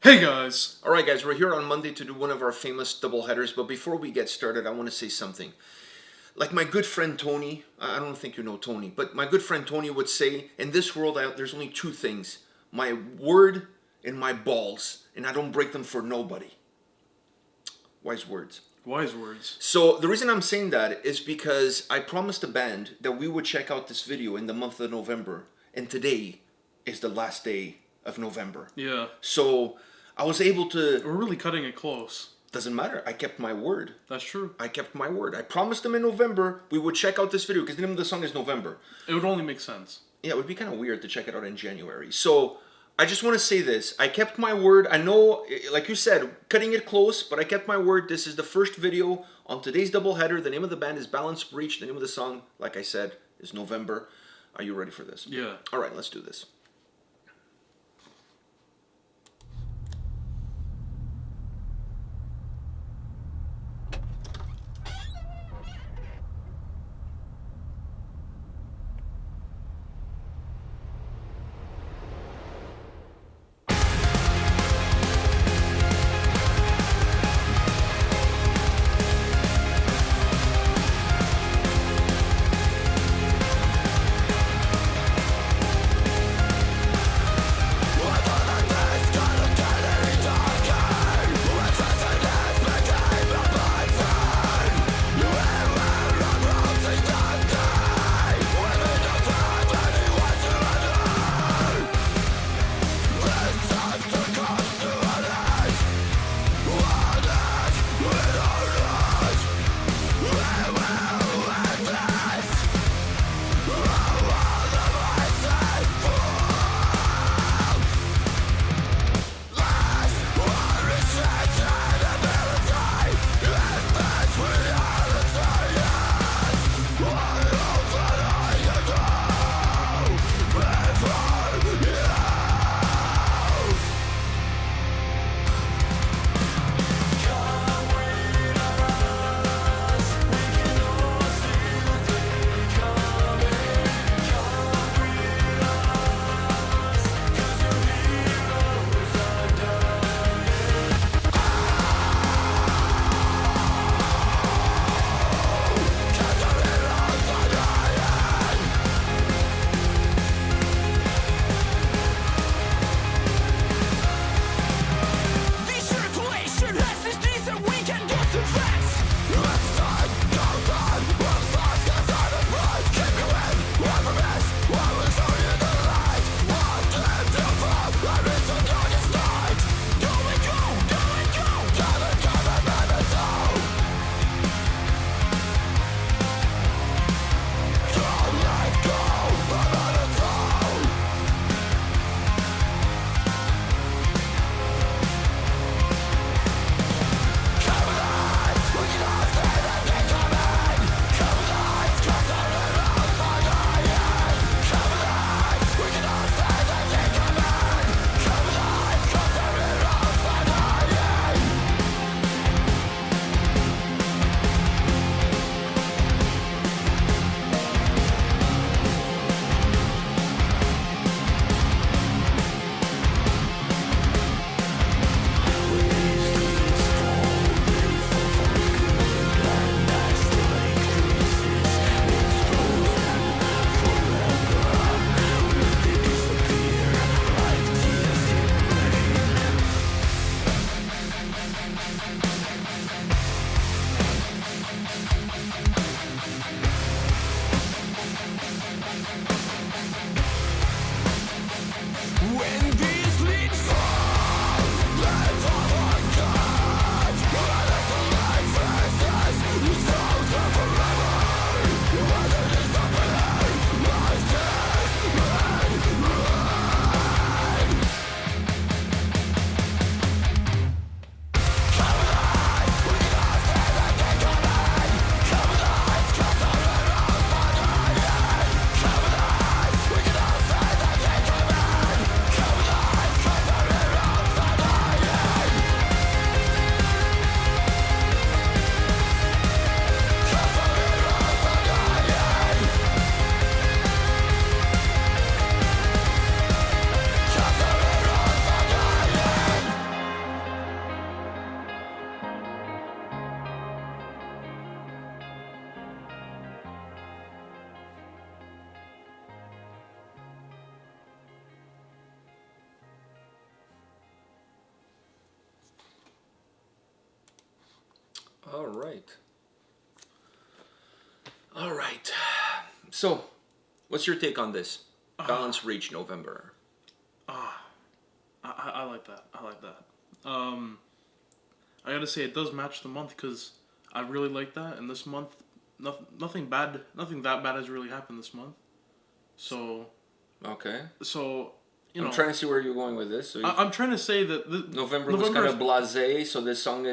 Hey guys! Alright guys, we're here on Monday to do one of our famous double headers, but before we get started, I want to say something. Like my good friend Tony, I don't think you know Tony, but my good friend Tony would say, in this world there's only two things. My word and my balls, and I don't break them for nobody. Wise words. Wise words. So the reason I'm saying that is because I promised the band that we would check out this video in the month of November, and today is the last day of November. Yeah. So I was able to... We're really cutting it close. Doesn't matter. I kept my word. That's true. I kept my word. I promised them in November we would check out this video because the name of the song is November. It would only make sense. Yeah, it would be kind of weird to check it out in January. So I just want to say this. I kept my word. I know, like you said, cutting it close, but I kept my word. This is the first video on today's doubleheader. The name of the band is Balance Breach. The name of the song, like I said, is November. Are you ready for this? Yeah. All right, let's do this. All right. All right. So, what's your take on this? Balance Reach November. I like that. I like that. I gotta say it does match the month because I really like that. And this month, nothing that bad has really happened this month. So, Okay. you know, I'm trying to see where you're going with this. So I'm trying to say that November was kind of blasé, so this song.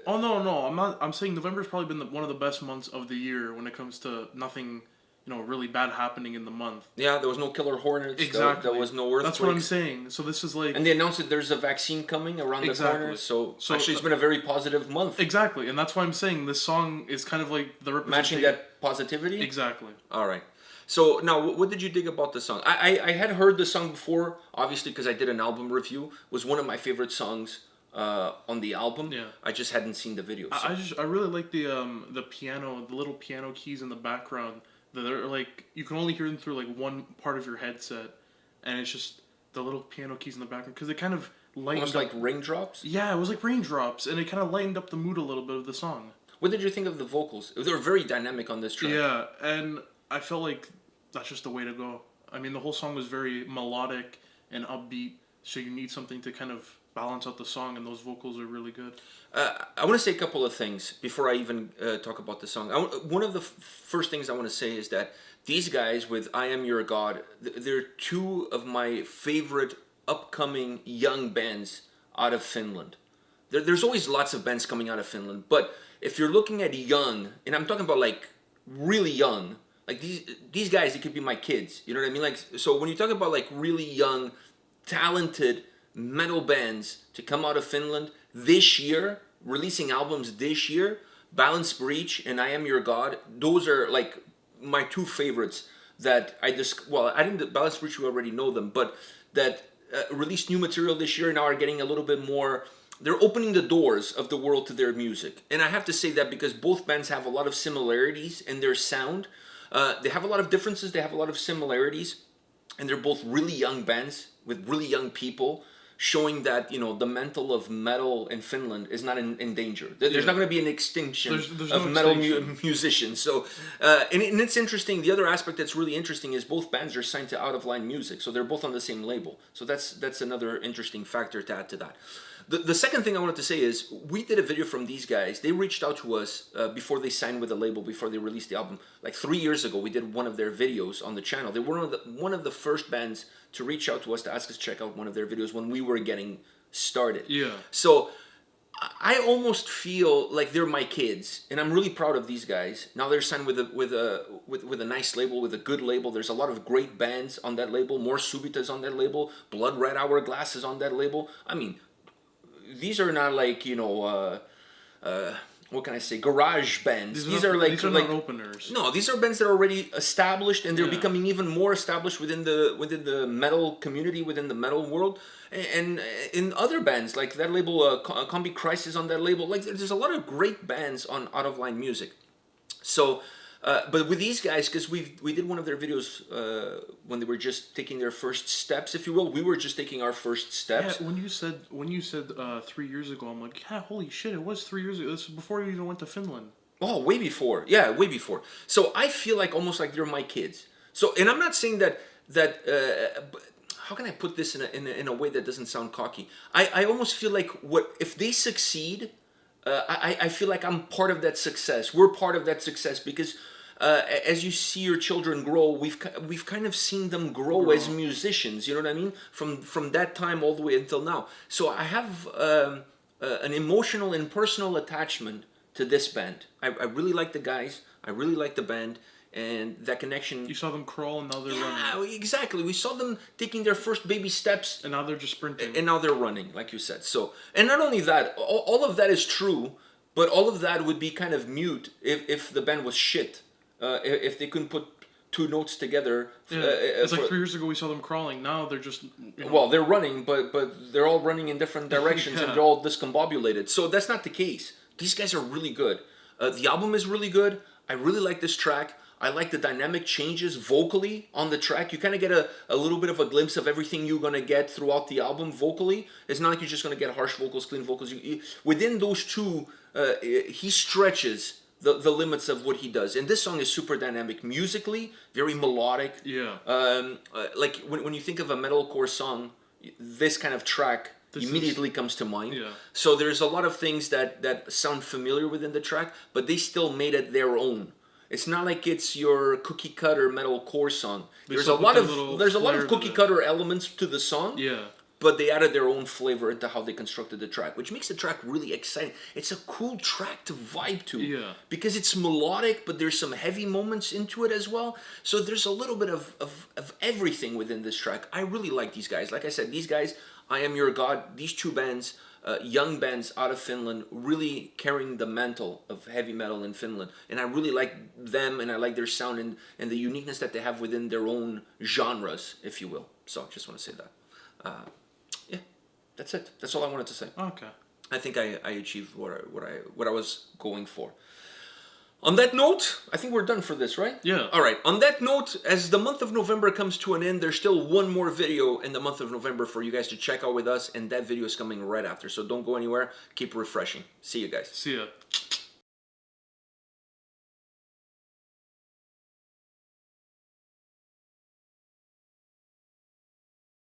Oh no, I'm not. I'm saying November's probably been one of the best months of the year when it comes to nothing, really bad happening in the month. Yeah, there was no killer hornets. Exactly. There was no earthquakes. That's what I'm saying. So this is like. And they announced that there's a vaccine coming around the corner. So actually, it's been a very positive month. Exactly, and that's why I'm saying this song is kind of like the matching that positivity. Exactly. All right. So now, what did you dig about the song? I had heard the song before, obviously, because I did an album review. It was one of my favorite songs on the album. Yeah. I just hadn't seen the video. So. I really like the piano, the little piano keys in the background. They're like you can only hear them through like one part of your headset, and it's just the little piano keys in the background because it kind of lightened almost like raindrops. Yeah, it was like raindrops, and it kind of lightened up the mood a little bit of the song. What did you think of the vocals? They were very dynamic on this track. Yeah, and I felt like that's just the way to go. I mean, the whole song was very melodic and upbeat, so you need something to kind of balance out the song, and those vocals are really good. I want to say a couple of things before I even talk about the song. One of the first things I want to say is that these guys with I Am Your God, they're two of my favorite upcoming young bands out of Finland. There's always lots of bands coming out of Finland, but if you're looking at young, and I'm talking about like really young, like these guys, they could be my kids. You know what I mean? Like, so when you talk about like really young, talented metal bands to come out of Finland this year, releasing albums this year, Balance Breach and I Am Your God, those are like my two favorites that I just, well, I didn't, Balance Breach, we already know them, but that released new material this year now are getting a little bit more, they're opening the doors of the world to their music. And I have to say that because both bands have a lot of similarities in their sound. They have a lot of differences, they have a lot of similarities, and they're both really young bands with really young people, showing that, the mental of metal in Finland is not in danger. There's not going to be an extinction there's of no metal musicians. So, and it's interesting. The other aspect that's really interesting is both bands are signed to Out of Line Music, so they're both on the same label. So that's another interesting factor to add to that. The second thing I wanted to say is we did a video from these guys. They reached out to us before they signed with the label, before they released the album. Like 3 years ago, we did one of their videos on the channel. They were one of the first bands to reach out to us to ask us to check out one of their videos when we were getting started. Yeah. So I almost feel like they're my kids, and I'm really proud of these guys. Now they're signed with a nice label, with a good label. There's a lot of great bands on that label. More Subitas on that label. Blood Red Hourglass is on that label. I mean, these are not like what can I say, garage bands. These are not openers. No, these are bands that are already established, and they're becoming even more established within the metal community, within the metal world, and in other bands like that label, Combi Crisis on that label. Like there's a lot of great bands on Out of Line Music. So. But with these guys, because we did one of their videos when they were just taking their first steps, if you will. We were just taking our first steps. Yeah, when you said 3 years ago, I'm like, yeah, holy shit, it was 3 years ago. This was before you even went to Finland. Oh, way before. Yeah, way before. So I feel like almost like they're my kids. So, and I'm not saying that how can I put this in a way that doesn't sound cocky? I almost feel like if they succeed, I feel like I'm part of that success. We're part of that success because as you see your children grow, we've kind of seen them grow as musicians. You know what I mean? From that time all the way until now. So I have an emotional and personal attachment to this band. I really like the guys. I really like the band. And that connection... You saw them crawl and now they're running. Yeah, exactly. We saw them taking their first baby steps. And now they're just sprinting. And now they're running, like you said. So, and not only that, all of that is true, but all of that would be kind of mute if the band was shit. If they couldn't put two notes together. Yeah. It's like 3 years ago we saw them crawling. Now they're just... Well, they're running, but they're all running in different directions and they're all discombobulated. So that's not the case. These guys are really good. The album is really good. I really like this track. I like the dynamic changes vocally on the track. You kind of get a little bit of a glimpse of everything you're going to get throughout the album vocally. It's not like you're just going to get harsh vocals, clean vocals. Within those two he stretches the limits of what he does. And this song is super dynamic musically, very melodic. Yeah. Like when you think of a metalcore song, this kind of track immediately comes to mind. Yeah. So there's a lot of things that sound familiar within the track, but they still made it their own. It's not like it's your cookie cutter metalcore song. There's a lot of cookie cutter elements to the song. Yeah. But they added their own flavor into how they constructed the track, which makes the track really exciting. It's a cool track to vibe to. Yeah. Because it's melodic, but there's some heavy moments into it as well. So there's a little bit of everything within this track. I really like these guys. Like I said, these guys, I Am Your God, these two bands, young bands out of Finland, really carrying the mantle of heavy metal in Finland. And I really like them, and I like their sound and the uniqueness that they have within their own genres, if you will. So just want to say that. Yeah, that's it. That's all I wanted to say. Okay. I think I achieved what I was going for. On that note, I think we're done for this, right? Yeah. All right. On that note, as the month of November comes to an end, there's still one more video in the month of November for you guys to check out with us, and that video is coming right after. So don't go anywhere. Keep refreshing. See you guys. See ya.